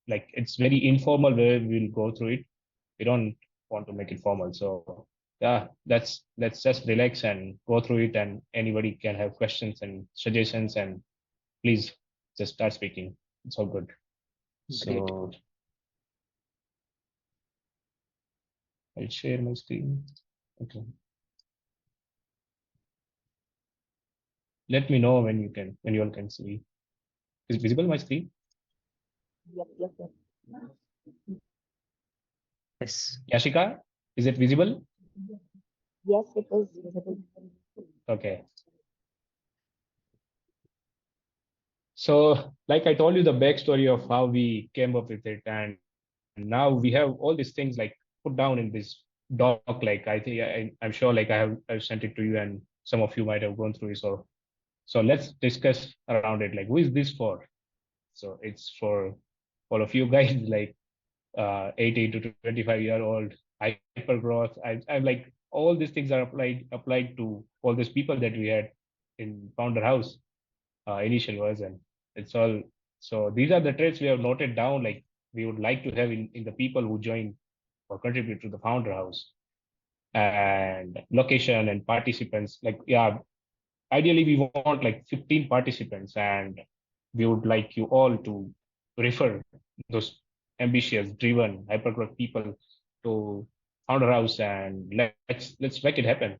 like it's very informal where we'll go through it. We don't want to make it formal. So yeah, let's just relax and go through it, and anybody can have questions and suggestions, and please just start speaking. It's all good. Great. So I'll share my screen. Okay. Let me know when you all can see. Is it visible my screen? Yep, yep, yep. Yes. Yashika, is it visible? Yes, it is visible. Okay. So, like I told you, the backstory of how we came up with it, and now we have all these things like put down in this doc. Like I think I'm sure, like I've sent it to you, and some of you might have gone through it. So let's discuss around it. Like, who is this for? So it's for all of you guys, like 18 to 25-year-old hyper growth. I'm like all these things are applied to all these people that we had in Founder House initial version. It's all. So these are the traits we have noted down. Like we would like to have in the people who join or contribute to the Founder House, and location and participants. Like yeah, ideally we want like 15 participants, and we would like you all to refer those ambitious, driven, hypergrowth people to Founder House, and let's make it happen.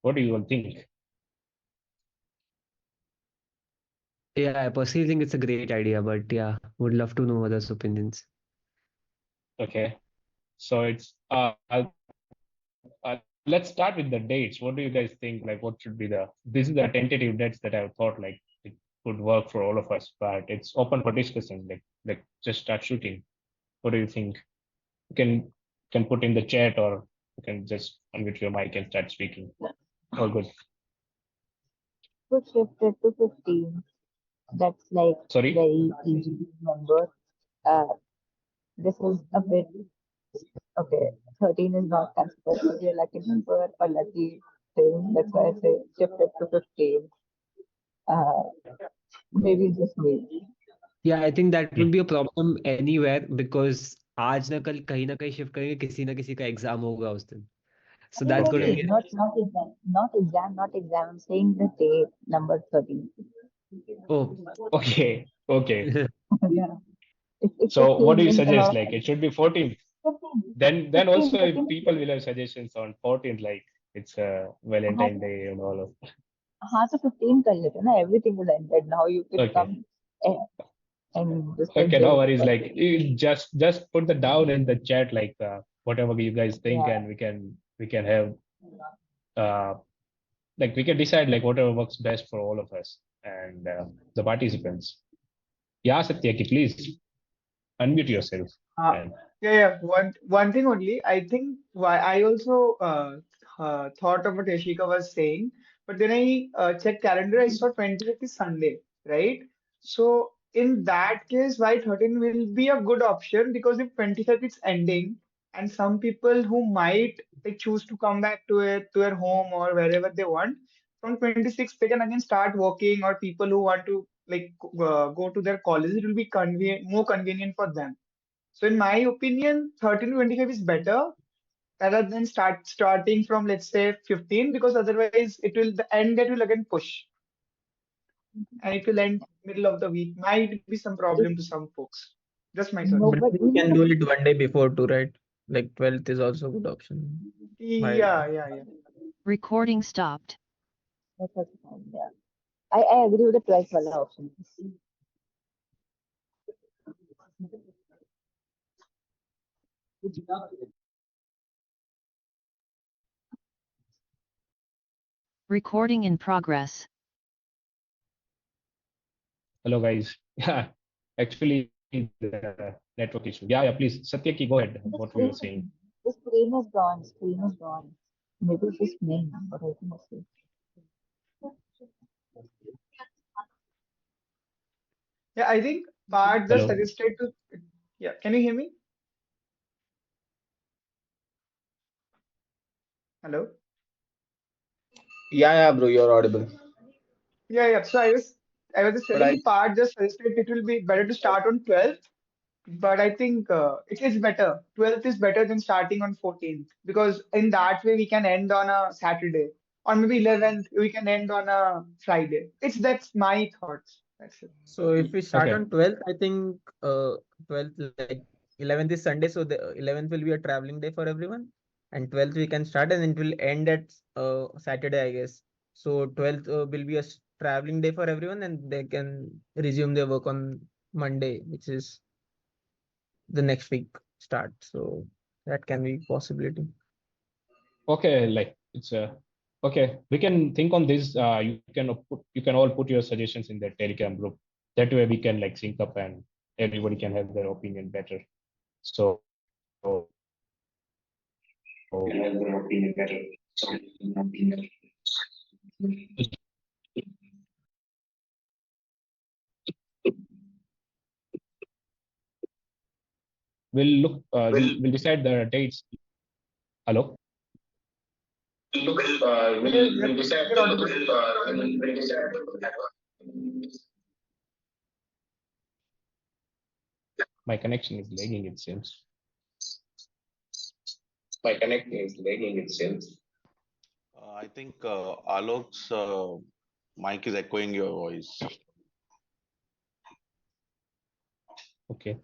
What do you all think? Yeah, I personally think it's a great idea, but yeah, would love to know others' opinions. Okay, so it's let's start with the dates. What do you guys think? Like, what should be the? This is the tentative dates that I've thought like it could work for all of us, but it's open for discussion. Like just start shooting. What do you think? You can put in the chat, or you can just unmute your mic and start speaking. All good. We shifted to 15. That's like Sorry. very easy to remember. Uh, this is a bit okay. 13 is not considered to be a lucky number or lucky thing. That's why I say shifted to 15. Uh, maybe just me. Yeah, I think that Hmm. would be a problem anywhere because आज ना कहीं shift करेंगे किसी ना किसी का exam होगा उस दिन. So that's going to Exactly. Okay. be Not exam. I'm saying the date number 13. oh. Okay. Yeah. If So what 15 do you means a suggest? lot Like of it should be 14th. 15. Then 15, also if 15. people will have suggestions on 14th, like it's हाँ Valentine तो Day and all of. हाँ तो 15 कर लेते हैं ना. Everything is ended now. You can Okay. come and just like Okay, no date. worries. Like you just put the down in the chat, like whatever you guys think, Yeah. and we can have uh like we can decide like whatever works best for all of us and the participants. Yeah, Satyaki, please unmute yourself. Uh, And yeah. One thing only. I think why I also thought of what Yashika was saying, but then I checked calendar. I saw 25th is Sunday, right? So in that case, why 13 will be a good option because if 25th is ending, and some people who might like choose to come back to their home or wherever they want, from 26th they can again start working, or people who want to like go to their college, it will be more convenient for them. So in my opinion, 13 to 25 is better rather than starting from let's say 15, because otherwise it will the end date will again push and it will end middle of the week. Might be some If problem to some folks. Just my But suggestion. nobody, we can do it one day before too, right? Like 12th is also a good option. Why? Yeah. Recording stopped. that's also fine. Yeah. I agree with the 12th wala option. Recording in progress. hello guys. Yeah, actually the network issue. Yeah, please. Satyaki, go ahead. The What we were screen, saying. the screen is gone. Screen is gone. Maybe it's just me, but I think it's Yeah, I think part just Hello. suggested to yeah. Can you hear me? Hello? Yeah, bro, you're audible. Yeah. So I was just But telling I the part just suggested it will be better to start on 12th But I think it is better. 12th is better than starting on 14th because in that way we can end on a Saturday, or maybe 11th we can end on a Friday. That's my thoughts. That's it. So if we start Okay. on 12th, I think 12th, like 11th is Sunday, so the 11th will be a traveling day for everyone, and 12th we can start and it will end at Saturday, I guess. So 12th will be a traveling day for everyone, and they can resume their work on Monday, which is the next week start. So that can be possibility. Okay, like it's okay. We can think on this. You can all put your suggestions in the Telegram group. That way we can like sync up and everybody can have their opinion better. So we'll look. We'll decide the dates. Hello. You're audible. My connection is lagging. It seems. I think Alok's mic is echoing your voice. Okay.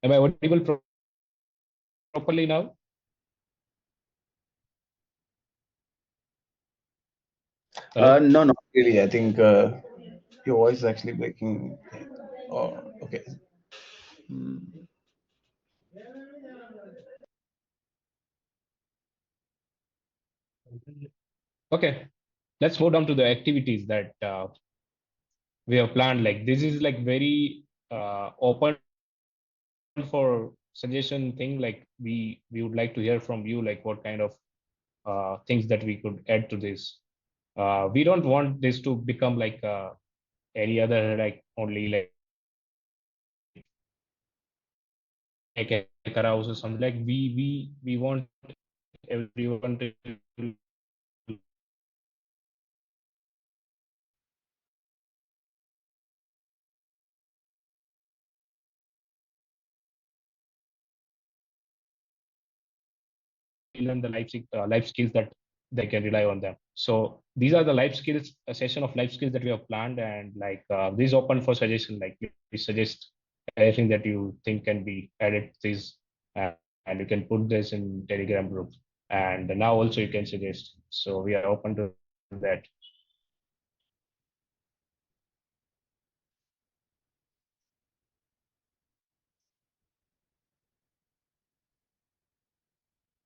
Am I audible properly now? Hello. No, not really. I think your voice is actually breaking. Oh, okay. Hmm. Okay. Let's move down to the activities that we have planned. Like this is like very open for suggestion thing. Like we would like to hear from you. Like what kind of things that we could add to this. We don't want this to become like any other like only like a carouse or something. Like we want everyone to learn the life skills that they can rely on them. So these are the life skills, a session of life skills that we have planned, and like this is open for suggestion. Like we suggest anything that you think can be added to this, uh, and you can put this in Telegram group. And now also you can suggest. So we are open to that.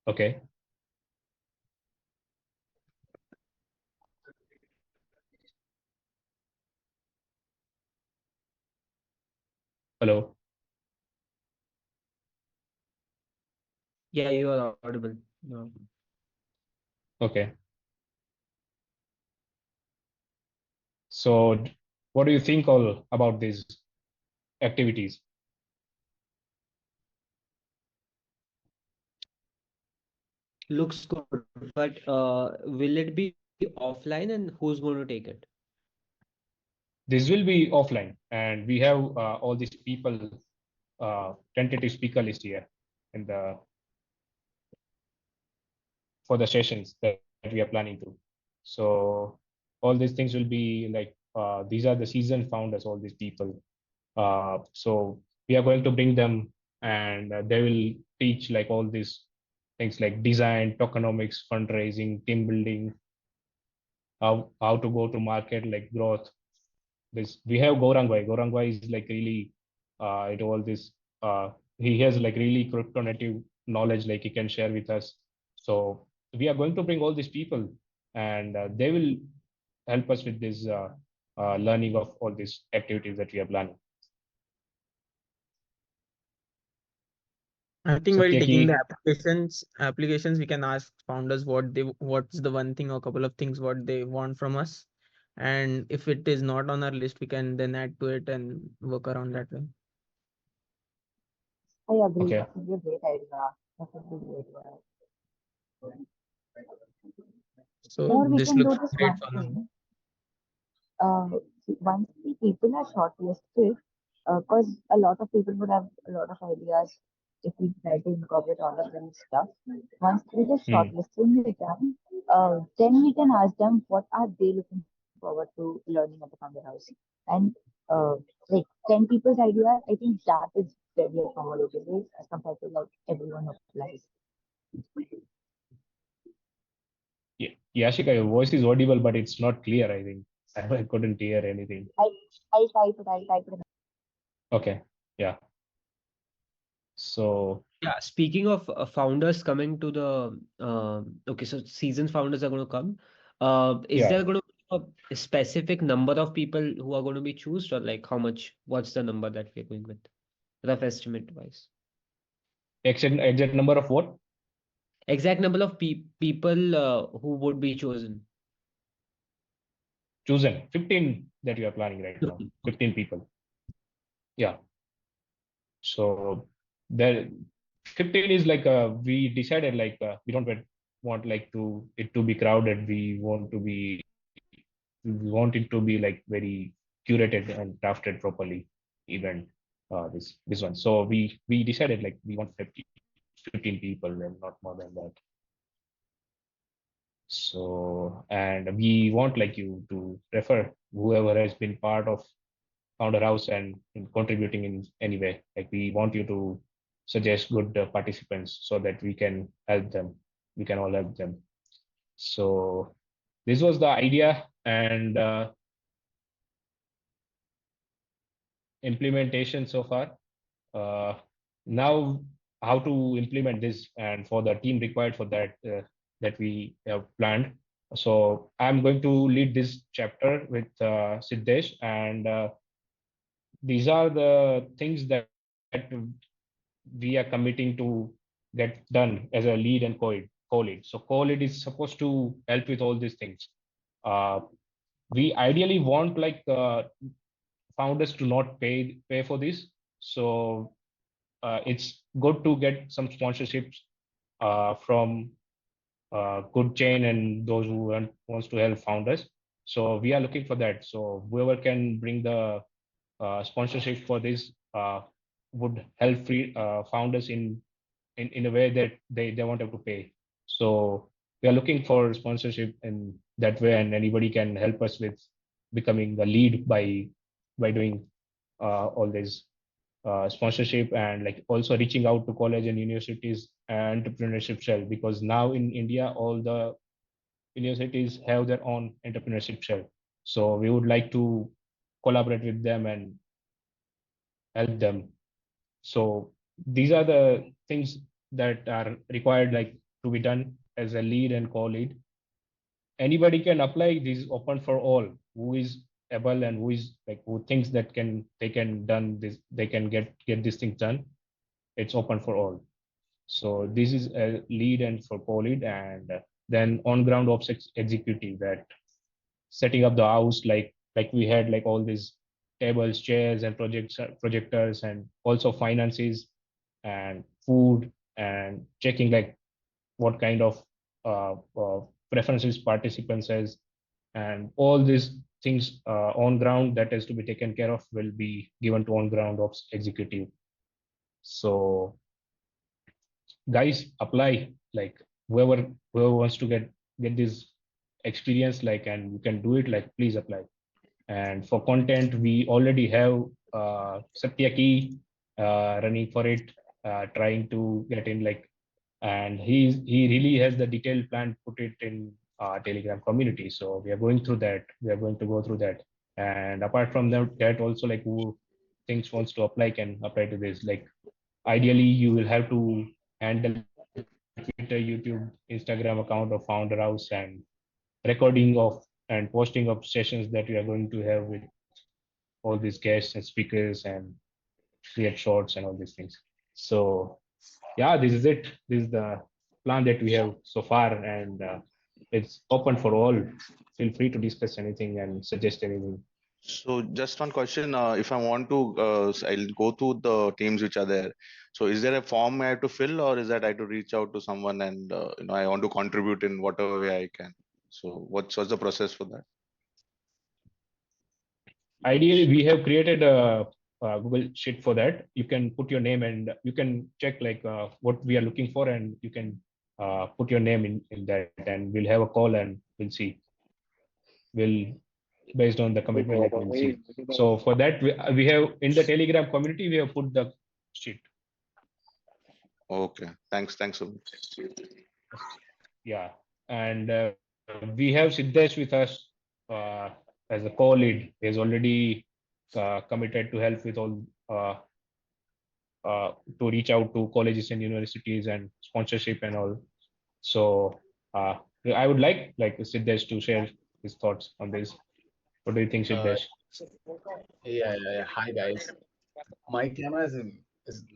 Okay. Hello. Yeah, you are audible. No. Okay. So what do you think all about these activities? Looks good, but will it be offline and who's going to take it? This will be offline, and we have all these people tentative speaker list here in the for the sessions that we are planning to. So all these things will be like these are the seasoned founders, all these people. So we are going to bring them, and they will teach like all these things like design, tokenomics, fundraising, team building, how to go to market, like growth. This we have Gorangwai. Gorangwai is like really it all this he has like really crypto native knowledge like he can share with us. So we are going to bring all these people, and they will help us with this learning of all these activities that we are planning. I think while taking the Satyaki, applications, we can ask founders what's the one thing or couple of things what they want from us. And if it is not on our list, we can then add to it and work around that way. I agree. okay, That would be a great idea. That would be great. So Or we this can do looks this great one for now. thing. Once the people are shortlisted, because a lot of people would have a lot of ideas if we try to incorporate all of them stuff. Once we just Hmm. shortlisting it down, then we can ask them what are they looking forward to learning at the Founder House. And like 10 people's idea, I think that is very accommodative as compared to like everyone who applies. Yeah, Yashika, your voice is audible, but it's not clear. I think I couldn't hear anything. I'll type it. Okay, yeah. So Yeah, speaking of founders coming to the okay, so seasoned founders are going to come. Is yeah, there going to be a specific number of people who are going to be chosen, or like how much? What's the number that we're going with? Rough estimate wise. exact number of what? Exact number of people who would be chosen. Chosen 15 that you are planning right now. 15 people. Yeah. So the 15 is like we decided like we don't want like to it to be crowded. We want it to be like very curated and crafted properly event this one. So we decided like we want 15 people and not more than that. So and we want like you to refer whoever has been part of Founder House and in contributing in any way. Like we want you to suggest good participants so that we can help them. We can all help them. So this was the idea, and implementation so far. Now, how to implement this and for the team required for that that we have planned. So I'm going to lead this chapter with Siddesh, and these are the things that we are committing to get done as a lead and co-lead. So co-lead is supposed to help with all these things. Uh, we ideally want like founders to not pay for this. So it's good to get some sponsorships from good chain and those who wants to help founders. So we are looking for that. So whoever can bring the sponsorship for this would help free founders in a way that they won't have to pay. So we are looking for sponsorship in that way, and anybody can help us with becoming the lead by doing all this sponsorship and like also reaching out to college and universities and entrepreneurship cell, because now in India all the universities have their own entrepreneurship cell. So we would like to collaborate with them and help them. So these are the things that are required like to be done as a lead and co-lead. Anybody can apply. This is open for all who is able and who is like who thinks that they can done this, they can get this thing done. It's open for all. So this is a lead and for co-lead, and then on ground ops executive, that setting up the house, like we had like all these tables, chairs, and projectors, and also finances and food, and checking like what kind of preferences participants has, and all these things on ground that has to be taken care of will be given to on ground ops executive. So guys, apply, like whoever wants to get this experience, like, and you can do it, like please apply. And for content, we already have Satyaki running for it, trying to get in, like, and he really has the detailed plan, put it in Telegram community. So we are going through that. We are going to go through that. And apart from that also, like who thinks wants to apply can apply to this. Like ideally, you will have to handle Twitter, YouTube, Instagram account of Founder House, and recording of and posting of sessions that we are going to have with all these guests and speakers, and create shorts and all these things. So yeah, this is it. This is the plan that we have so far, and it's open for all. Feel free to discuss anything and suggest anything. So just one question, if I want to, I'll go through the teams which are there. So is there a form I have to fill, or is that I have to reach out to someone and I want to contribute in whatever way I can? So what's the process for that? Ideally, we have created a Google Sheet for that. You can put your name and you can check like what we are looking for, and you can put your name in that, and we'll have a call and we'll see. We'll based on the commitment, like we'll see. So for that, we have in the Telegram community, we have put the sheet. Okay, thanks so much. Yeah, and we have Siddesh with us as a co-lead. He has already committed to help with all to reach out to colleges and universities and sponsorship and all. So I would like Siddesh to share his thoughts on this. What do you think, Siddesh? Yeah. Hi guys. My camera is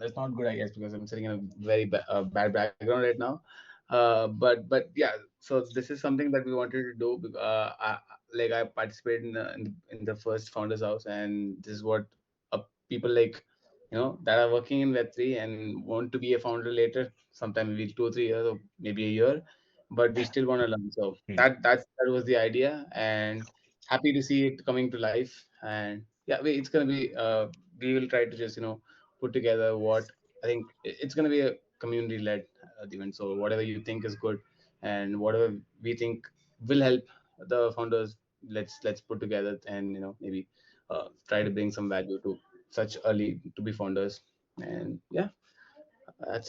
that's not good, I guess, because I'm sitting in a very bad background right now. But yeah. So this is something that we wanted to do. I participated in the first founders house, and this is what people like, that are working in Web3 and want to be a founder later, sometime maybe 2 or 3 years or maybe a year, but we still want to learn. So that was the idea, and happy to see it coming to life. And yeah, it's gonna be we will try to just put together what I think it's gonna be a community led event. So whatever you think is good and whatever we think will help the founders, let's put together and maybe try to bring some value to such early to be founders. And yeah,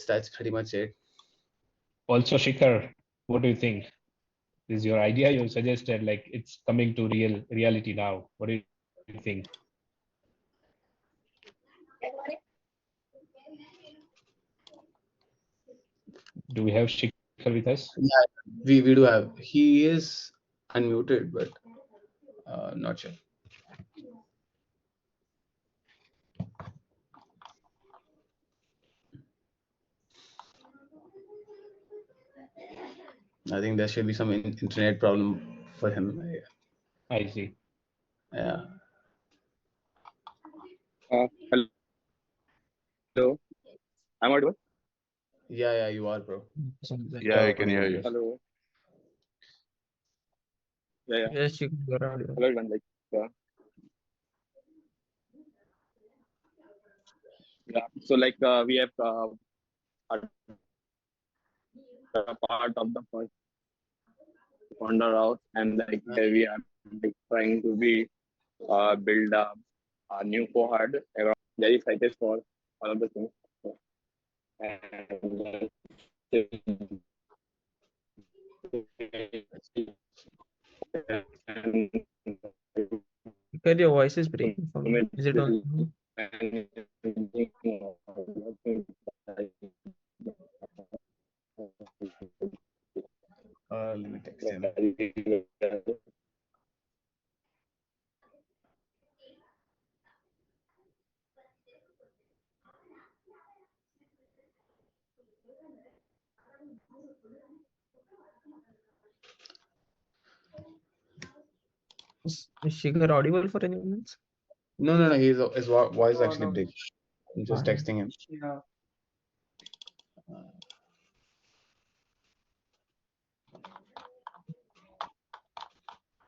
that's pretty much it. Also, Shikhar, what do you think? This is your idea you suggested, like it's coming to reality now. What do you think? Do we have Shikhar with us? Yeah, we do have. He is unmuted, but not sure. I think there should be some internet problem for him. I see. Yeah. Hello, I'm audible? Yeah, you are, bro. Yeah, I can hear you. Hello. Yeah. Yes, you are audible. Hello, everyone. Yeah. So we have a part of the first founder house, and we are trying to build a new cohort. Very excited for all of the things. Because your voice is breaking for me. Is it on? Let me text him. Is Shikhar audible for anyone else? No. His voice actually breaks. I'm just texting him. Yeah.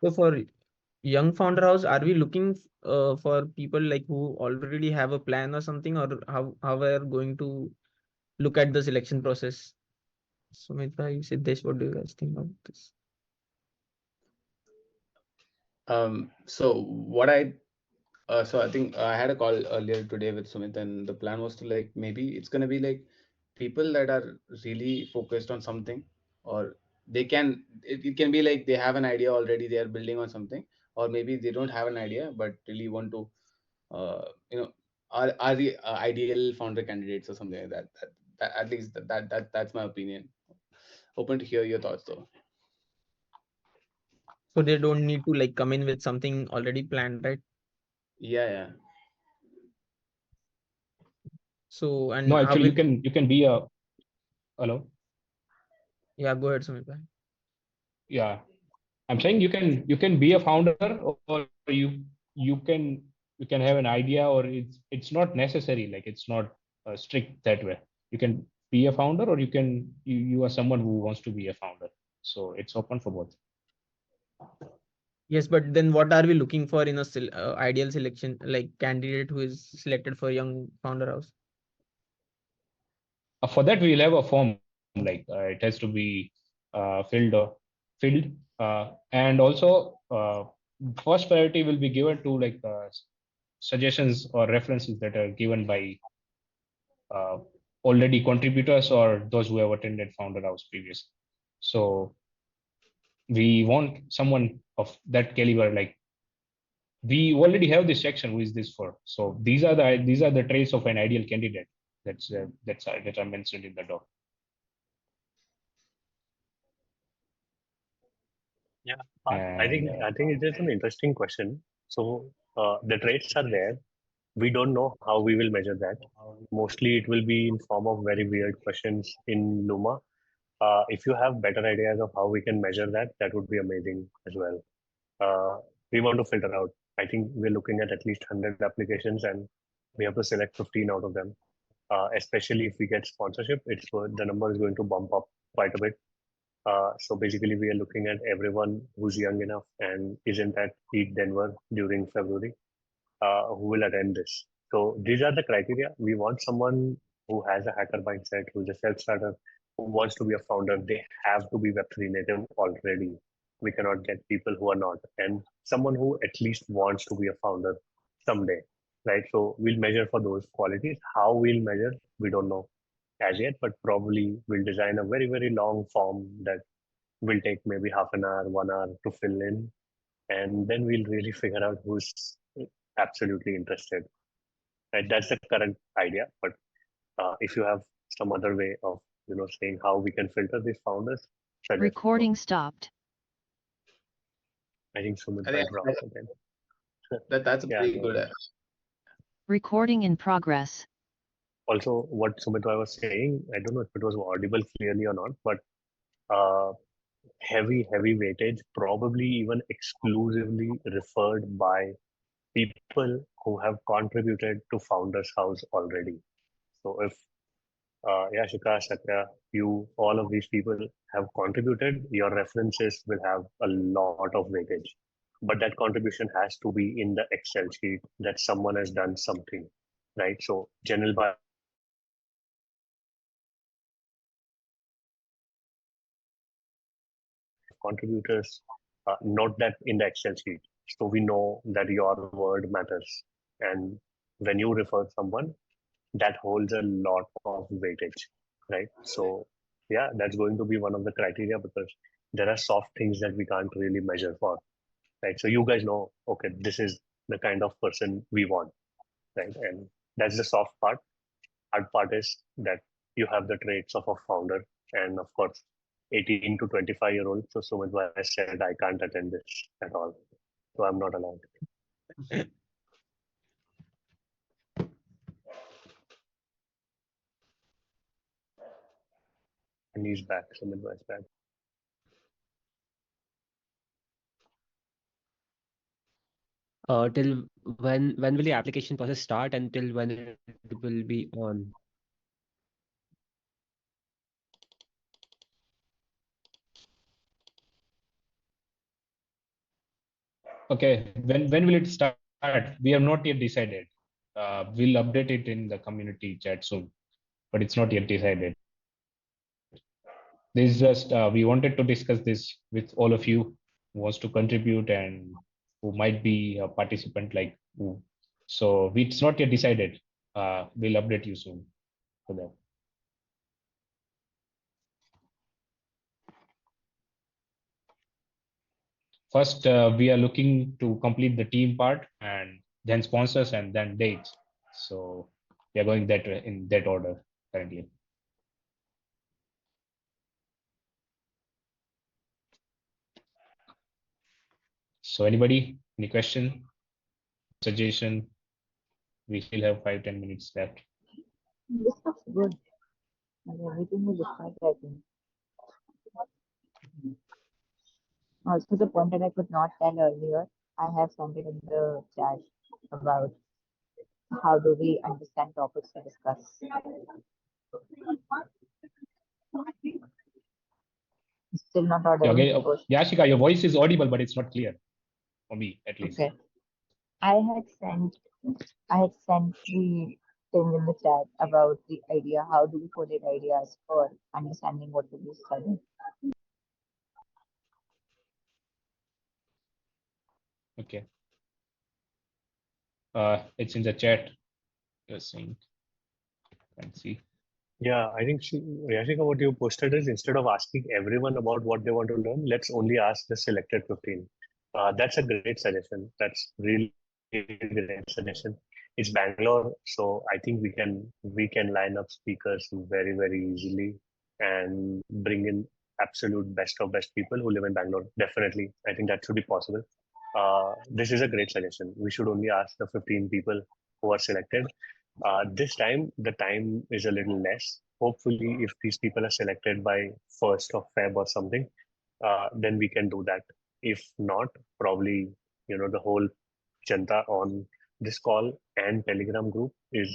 So for young founder house, are we looking for people like who already have a plan or something, or how we are going to look at the selection process? Sumit bhai, Siddesh, what do you guys think about this? So I think I had a call earlier today with Sumit, and the plan was to maybe it's gonna be people that are really focused on something, or it can be they have an idea already, they are building on something, or maybe they don't have an idea but really want to are the ideal founder candidates or something like that. That at least that's my opinion. Open to hear your thoughts though. So they don't need to come in with something already planned, right? Yeah. So and No, how actually, will you can be a hello. Yeah, go ahead, Sumit bhai. Yeah, I'm saying you can be a founder, or you can have an idea, or it's not necessary. Like it's not strict that way. You can be a founder, or you are someone who wants to be a founder. So it's open for both. Yes, but then what are we looking for in a ideal selection, like candidate who is selected for Young Founder House? For that, we'll have a form, like it has to be filled, and also first priority will be given to like suggestions or references that are given by uh, already contributors or those who have attended Founder House previously. So we want someone of that caliber. Like we already have this section. Who is this for? So these are the traits of an ideal candidate. That are mentioned in the doc. Yeah, I think it is an interesting question. So the traits are there. We don't know how we will measure that. Mostly, it will be in form of very weird questions in Luma. If you have better ideas of how we can measure that, that would be amazing as well. We want to filter out. I think we're looking at least 100 applications, and we have to select 15 out of them. Especially if we get sponsorship, the number is going to bump up quite a bit. So basically, we are looking at everyone who's young enough and isn't at EAT Denver during February, who will attend this. So these are the criteria. We want someone who has a hacker mindset, who's a self-starter, who wants to be a founder. They have to be Web3 native already. We cannot get people who are not, and someone who at least wants to be a founder someday, right? So we'll measure for those qualities. How we'll measure, we don't know as yet, but probably we'll design a very, very long form that will take maybe half an hour, 1 hour to fill in. And then we'll really figure out who's absolutely interested. Right? That's the current idea. But if you have some other way of, saying how we can filter these founders, suggest. Recording stopped. I think Sumit I think might drop again. that's a pretty good. Recording in progress. Also, what Sumit was saying, I don't know if it was audible clearly or not, but heavy weightage, probably even exclusively referred by people who have contributed to Founders House already. So if Yashika, Satya, you, all of these people have contributed, your references will have a lot of weightage. But that contribution has to be in the Excel sheet that someone has done something, right? So general by contributors, note that in the Excel sheet. So we know that your word matters. And when you refer someone, that holds a lot of weightage, right? So yeah, that's going to be one of the criteria because there are soft things that we can't really measure for, right? So you guys know, okay, this is the kind of person we want, right? And that's the soft part. Hard part is that you have the traits of a founder and of course 18 to 25-year-old. So Sumit said I can't attend this at all. So I'm not allowed. And he's back. Sumit was back. Till when will the application process start and till when it will be on? Okay, when will it start? We have not yet decided. We'll update it in the community chat soon, but it's not yet decided. This is just we wanted to discuss this with all of you who wants to contribute and who might be a participant like who. So it's not yet decided. We'll update you soon for that. First, we are looking to complete the team part and then sponsors and then dates. So we are going that in that order currently. So anybody, any question, suggestion? We still have 5-10 minutes left. This looks good. And everything is described, I think. Also, the point that I could not tell earlier, I have sent it in the chat about how do we understand topics to discuss. Still not audible. Okay, Yashika, your voice is audible, but it's not clear. for me at least. Okay. I had sent the thing in the chat about the idea. How do we collate ideas for understanding what to be studying? Okay. It's in the chat. You're saying. Can see. Yeah, I think Yashika, what you posted is instead of asking everyone about what they want to learn, let's only ask the selected 15. That's a great suggestion. That's really great suggestion. It's Bangalore, so I think we can line up speakers very easily and bring in absolute best of best people who live in Bangalore. Definitely, I think that should be possible. This is a great suggestion. We should only ask the 15 people who are selected. This time, the time is a little less. Hopefully, if these people are selected by 1st of Feb or something, then we can do that. If not, probably, the whole Janta on this call and Telegram group is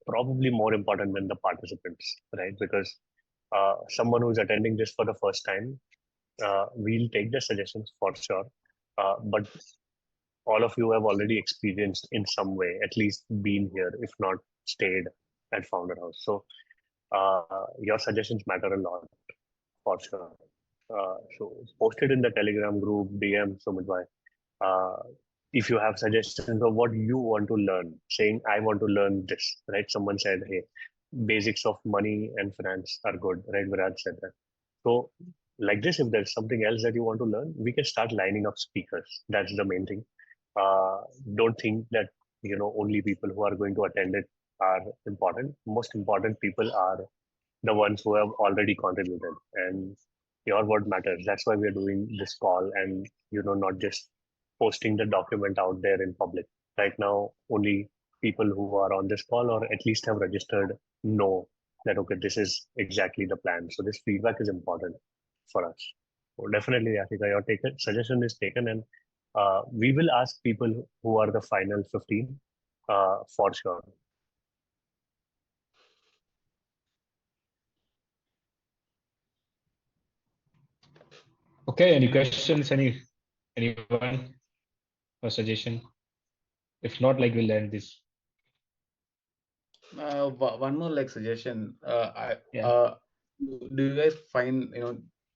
probably more important than the participants, right? Because someone who's attending this for the first time, we'll take the suggestions for sure. But all of you have already experienced in some way, at least been here, if not stayed at Founder House. So your suggestions matter a lot for sure. So post it in the Telegram group, DM Sumit Bhai. If you have suggestions of what you want to learn, saying I want to learn this, right? Someone said, hey, basics of money and finance are good, right? Viraj said that. So like this, if there's something else that you want to learn, we can start lining up speakers. That's the main thing. Don't think that only people who are going to attend it are important. Most important people are the ones who have already contributed, and your word matters. That's why we're doing this call, and not just posting the document out there in public. Right now, only people who are on this call or at least have registered know that okay, this is exactly the plan. So this feedback is important for us. So definitely, Yashika, your suggestion is taken, and we will ask people who are the final 15 for sure. Okay, any questions? Anyone or suggestion? If not, like we'll end this. One more like suggestion. Yeah. Do you guys find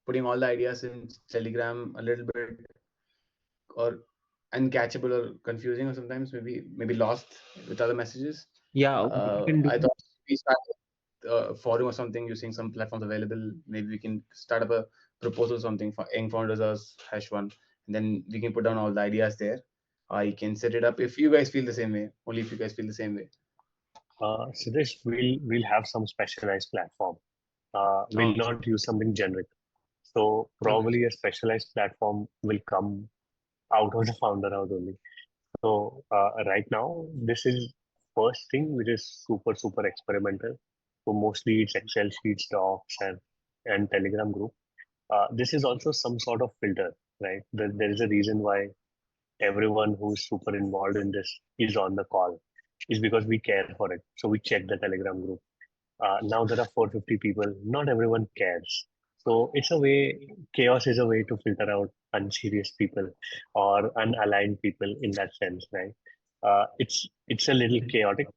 putting all the ideas in Telegram a little bit or uncatchable or confusing, or sometimes maybe lost with other messages? Yeah, we can do I thought we start a forum or something using some platforms available. Maybe we can start up a proposal or something for young founders as #1, and then we can put down all the ideas there. I can set it up if you guys feel the same way. Only if you guys feel the same way. Siddesh, we'll have some specialized platform. We'll not use something generic. So probably a specialized platform will come out of the Founder House only. So right now, this is first thing which is super experimental. So mostly it's Excel sheets, docs, and Telegram group. This is also some sort of filter, right? There is a reason why everyone who's super involved in this is on the call, is because we care for it. So we check the Telegram group. Now there are 450 people. Not everyone cares. So it's a way, chaos is a way to filter out unserious people or unaligned people in that sense, right? It's a little chaotic.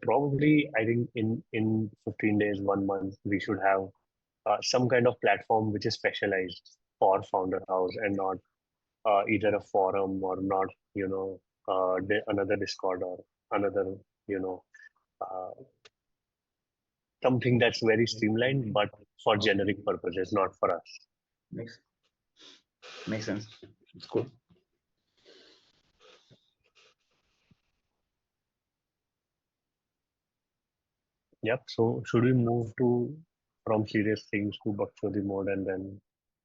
Probably, I think in 15 days, 1 month, we should have some kind of platform which is specialized for Founder House and not either a forum or not, another Discord or another, uh, something that's very streamlined, but for generic purposes, not for us. Makes sense. It's cool. Yep. So should we move from serious things to Bhakshoti mode and then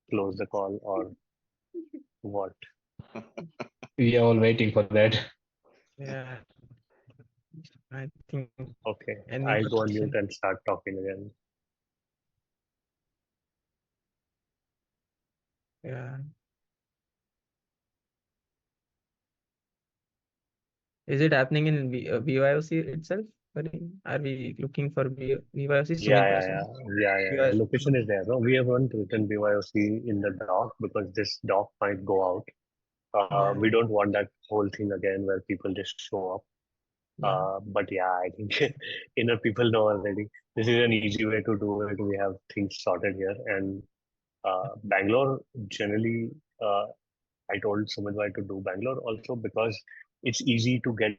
close the call, or what? We are all waiting for that. Yeah, I think. Okay, Any I'll go on question? mute and start talking again. Yeah. Is it happening in BYOC itself? Are we looking for BYOC? Yeah. The location is there. No, we haven't written BYOC in the doc because this doc might go out. We don't want that whole thing again where people just show up. But yeah, I think inner people know already. This is an easy way to do it. We have things sorted here, and Bangalore generally, I told Sumit to do Bangalore also because it's easy to get